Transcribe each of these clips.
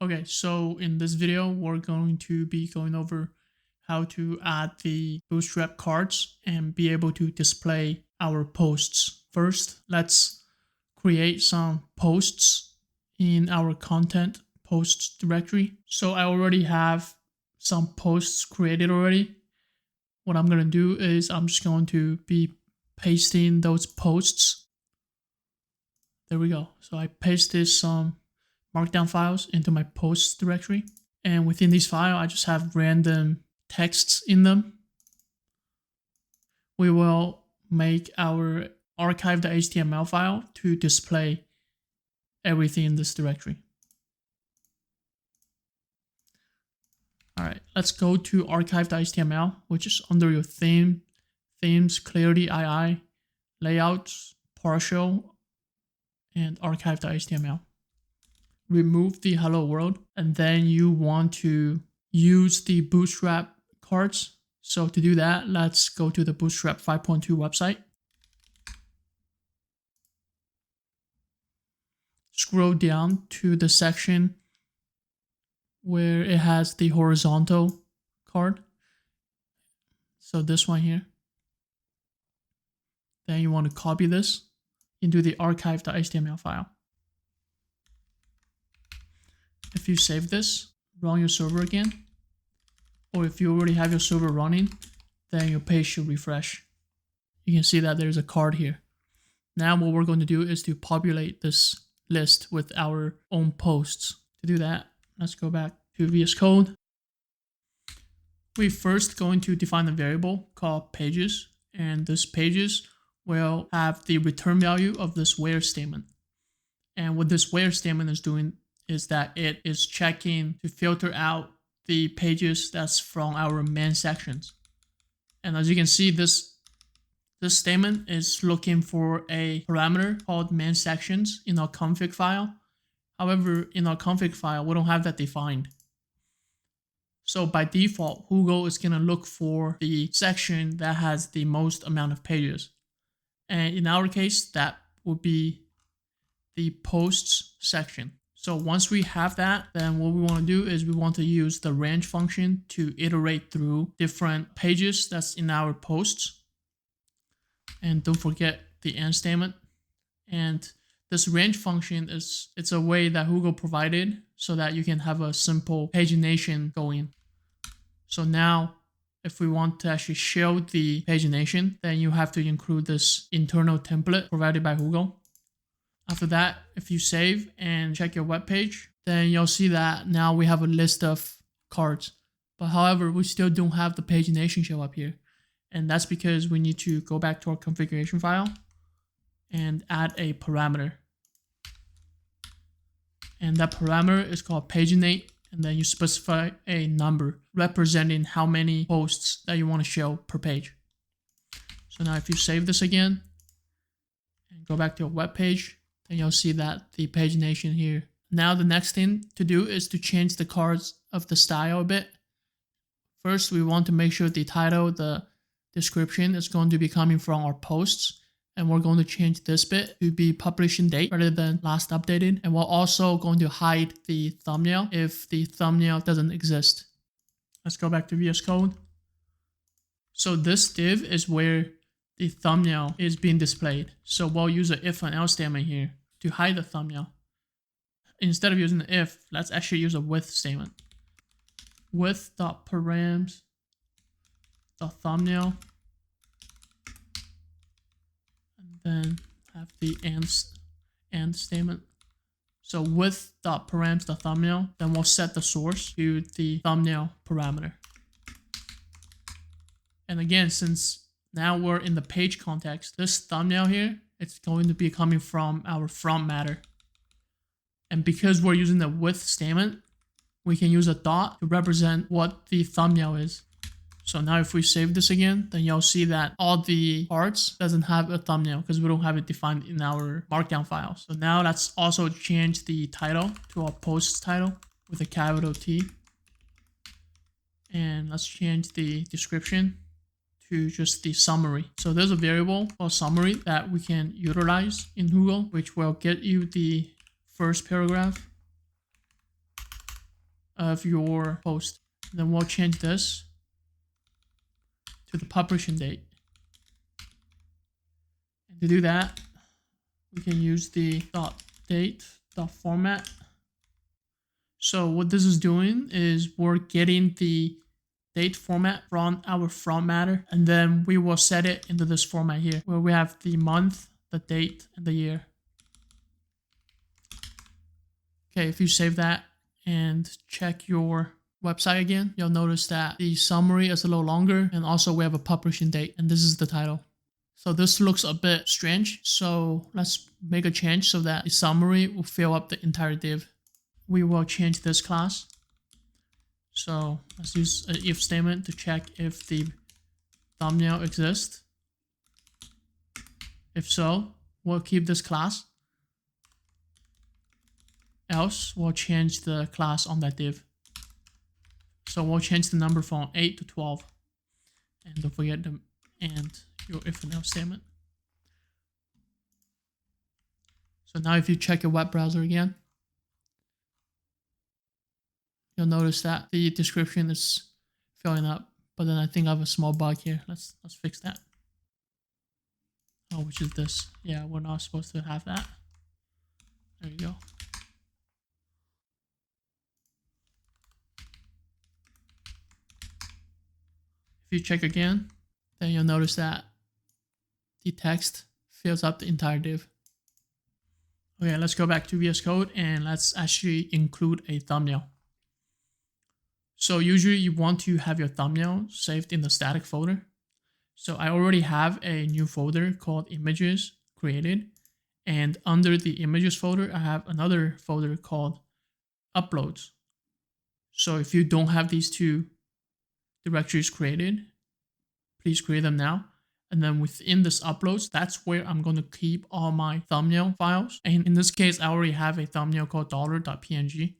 Okay, so in this video, we're going to be going over how to add the Bootstrap cards and be able to display our posts. First, let's create some posts in our content posts directory. So I already have some posts created already. What I'm going to do is I'm just going to be pasting those posts. There we go. So I pasted some markdown files into my posts directory. And within this file, I just have random texts in them. We will make our archive.html file to display everything in this directory. All right, let's go to archive.html, which is under your themes, clarity, II, layouts, partial, and archive.html. Remove the hello world, and then you want to use the Bootstrap cards. So to do that, let's go to the Bootstrap5.2 website. Scroll down to the section where it has the horizontal card. So this one here. Then you want to copy this into the archive.html file. If you save this, run your server again, or if you already have your server running, then your page should refresh. You can see that there's a card here. Now what we're going to do is to populate this list with our own posts. To do that, let's go back to VS Code. We're first going to define a variable called pages, and this pages will have the return value of this where statement. And what this where statement is doing is that it is checking to filter out the pages that's from our main sections. And as you can see, this statement is looking for a parameter called main sections in our config file. However, in our config file, we don't have that defined. So by default, Hugo is going to look for the section that has the most amount of pages. And in our case, that would be the posts section. So once we have that, then what we want to do is we want to use the range function to iterate through different pages that's in our posts. And don't forget the end statement. And this range function it's a way that Hugo provided so that you can have a simple pagination going. So now if we want to actually show the pagination, then you have to include this internal template provided by Hugo. After that, if you save and check your web page, then you'll see that now we have a list of cards. But however, we still don't have the pagination show up here. And that's because we need to go back to our configuration file and add a parameter. And that parameter is called paginate. And then you specify a number representing how many posts that you want to show per page. So now if you save this again and go back to your web page, then you'll see that the pagination here. Now the next thing to do is to change the cards of the style a bit. First, we want to make sure the title, the description is going to be coming from our posts. And we're going to change this bit to be publishing date rather than last updated. And we're also going to hide the thumbnail if the thumbnail doesn't exist. Let's go back to VS Code. So this div is where the thumbnail is being displayed. So we'll use an if and else statement here to hide the thumbnail. Instead of using the if, let's actually use a with statement. With.params the thumbnail. Then have the and statement. So with.params the thumbnail, then we'll set the source to the thumbnail parameter. And again, since now we're in the page context, this thumbnail here, it's going to be coming from our front matter. And because we're using the with statement, we can use a dot to represent what the thumbnail is. So now if we save this again, then you'll see that all the parts doesn't have a thumbnail because we don't have it defined in our markdown file. So now let's also change the title to our post title with a capital T. And let's change the description to just the summary. So there's a variable called summary that we can utilize in Hugo, which will get you the first paragraph of your post. Then we'll change this to the publishing date. And to do that, we can use the .date .format. So what this is doing is we're getting the date format from our front matter, and then we will set it into this format here where we have the month, the date, and the year. Okay, if you save that and check your website again, you'll notice that the summary is a little longer, and also we have a publishing date, and this is the title. So this looks a bit strange, so let's make a change so that the summary will fill up the entire div. We will change this class. So let's use an if statement to check if the thumbnail exists. If so, we'll keep this class. Else, we'll change the class on that div. So we'll change the number from 8 to 12. And don't forget the and your if and else statement. So now if you check your web browser again, you'll notice that the description is filling up, but then I think I have a small bug here. Let's fix that. Oh, which is this. Yeah, we're not supposed to have that. There you go. If you check again, then you'll notice that the text fills up the entire div. Okay, let's go back to VS Code and let's actually include a thumbnail. So usually you want to have your thumbnail saved in the static folder. So I already have a new folder called images created. And under the images folder, I have another folder called uploads. So if you don't have these two directories created, please create them now. And then within this uploads, that's where I'm going to keep all my thumbnail files. And in this case, I already have a thumbnail called $.png.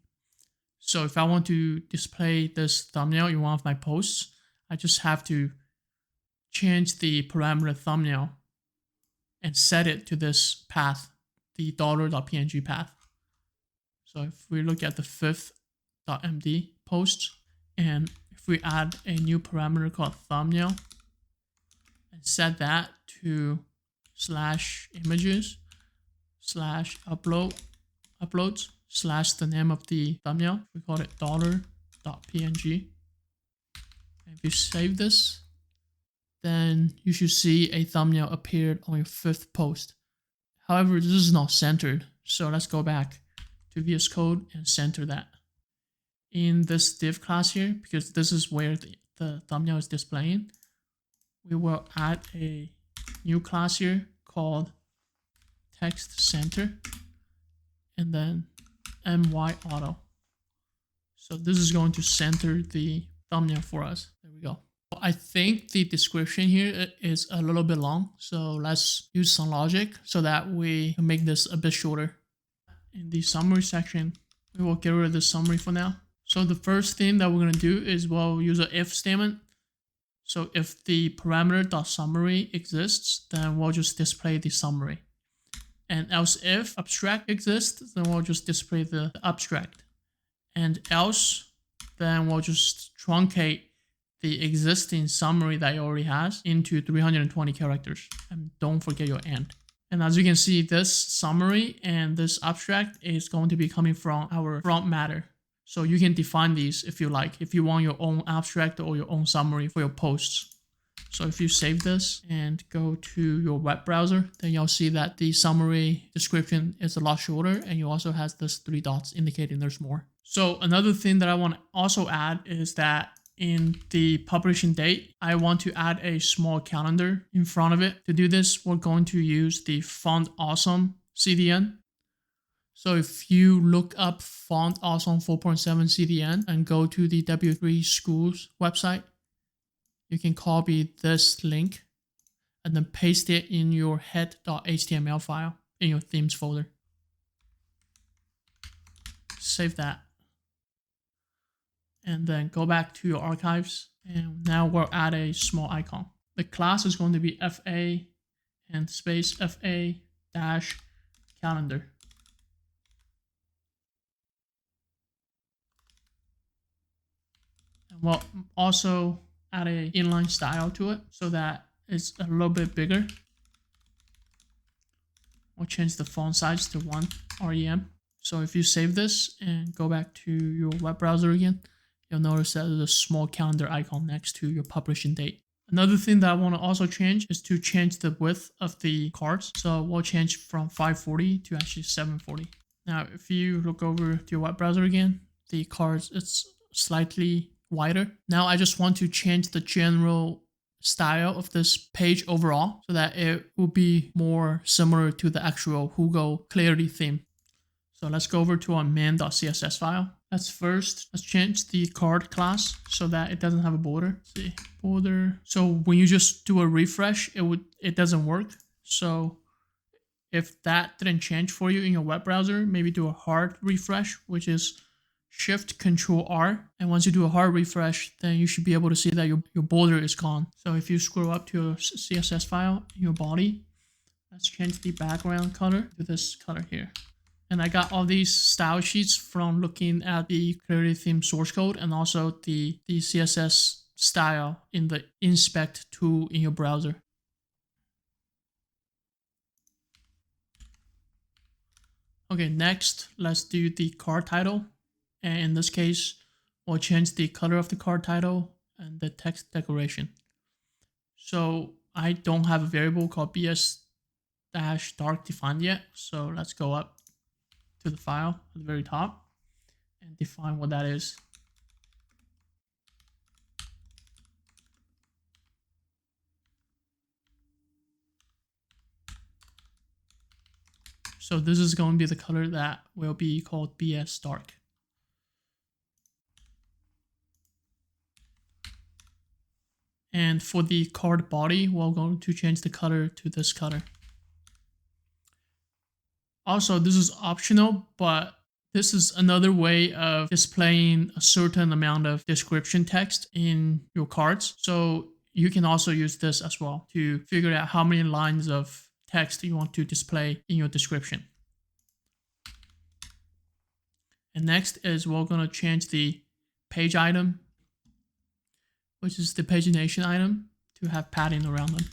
So if I want to display this thumbnail in one of my posts, I just have to change the parameter thumbnail and set it to this path, the $.png path. So if we look at the fifth.md post, and if we add a new parameter called thumbnail and set that to /images/uploads/ the name of the thumbnail, we call it $.png. And if you save this, then you should see a thumbnail appear on your fifth post. However, this is not centered. So let's go back to VS Code and center that. In this div class here, because this is where the thumbnail is displaying, we will add a new class here called text center and then my_auto. So this is going to center the thumbnail for us. There we go. I think the description here is a little bit long, so let's use some logic so that we can make this a bit shorter. In the summary section, we will get rid of the summary for now. So the first thing that we're going to do is we'll use an if statement. So if the parameter .summary exists, then we'll just display the summary. And else if abstract exists, then we'll just display the abstract. And else, then we'll just truncate the existing summary that it already has into 320 characters. And don't forget your and. And as you can see, this summary and this abstract is going to be coming from our front matter. So you can define these if you like, if you want your own abstract or your own summary for your posts. So if you save this and go to your web browser, then you'll see that the summary description is a lot shorter, and you also has this 3 dots indicating there's more. So another thing that I want to also add is that in the publishing date, I want to add a small calendar in front of it. To do this, we're going to use the Font Awesome CDN. So if you look up Font Awesome 4.7 CDN and go to the W3 Schools website, you can copy this link and then paste it in your head.html file in your themes folder. Save that. And then go back to your archives. And now we'll add a small icon. The class is going to be FA and space FA dash calendar. We'll also add a inline style to it so that it's a little bit bigger. We'll change the font size to 1 rem. So if you save this and go back to your web browser again, you'll notice that there's a small calendar icon next to your publishing date. Another thing that I want to also change is to change the width of the cards. So we'll change from 540 to actually 740. Now, if you look over to your web browser again, the cards, it's slightly wider. Now I just want to change the general style of this page overall so that it will be more similar to the actual Hugo clarity theme. So let's go over to our main.css file. Let's change the card class so that it doesn't have a border. Let's see, border. So when you just do a refresh, it doesn't work. So if that didn't change for you in your web browser, maybe do a hard refresh, which is Shift-Control-R. And once you do a hard refresh, then you should be able to see that your border is gone. So if you scroll up to your CSS file in your body, let's change the background color to this color here. And I got all these style sheets from looking at the Clarity theme source code and also the CSS style in the inspect tool in your browser. Okay, next, let's do the card title. And in this case, we'll change the color of the card title and the text declaration. So I don't have a variable called bs-dark defined yet. So let's go up to the file at the very top and define what that is. So this is going to be the color that will be called BS dark. And for the card body, we're going to change the color to this color. Also, this is optional, but this is another way of displaying a certain amount of description text in your cards. So you can also use this as well to figure out how many lines of text you want to display in your description. And next is we're going to change the page item, which is the pagination item, to have padding around them.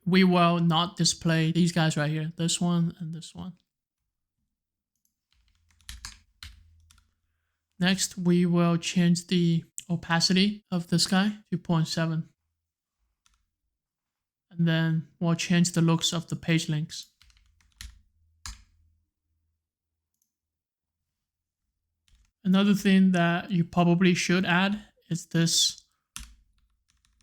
We will not display these guys right here, this one and this one. Next, we will change the opacity of this guy to 0.7. And then we'll change the looks of the page links. Another thing that you probably should add is this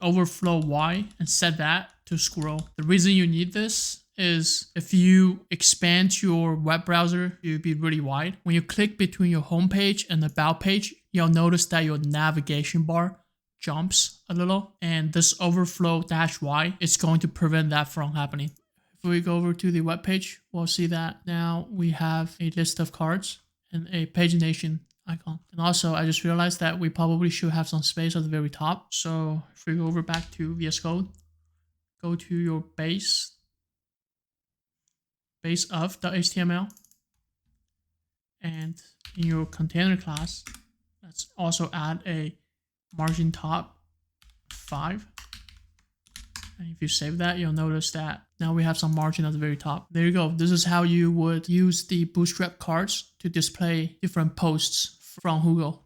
overflow Y and set that to scroll. The reason you need this is if you expand your web browser, it will be really wide. When you click between your home page and the about page, you'll notice that your navigation bar jumps a little, and this overflow -Y is going to prevent that from happening. If we go over to the web page, we'll see that now we have a list of cards and a pagination icon. And also, I just realized that we probably should have some space at the very top. So if we go over back to VS Code, go to your base of.html, and in your container class, let's also add a margin top 5. And if you save that, you'll notice that now we have some margin at the very top. There you go. This is how you would use the Bootstrap cards to display different posts from Hugo.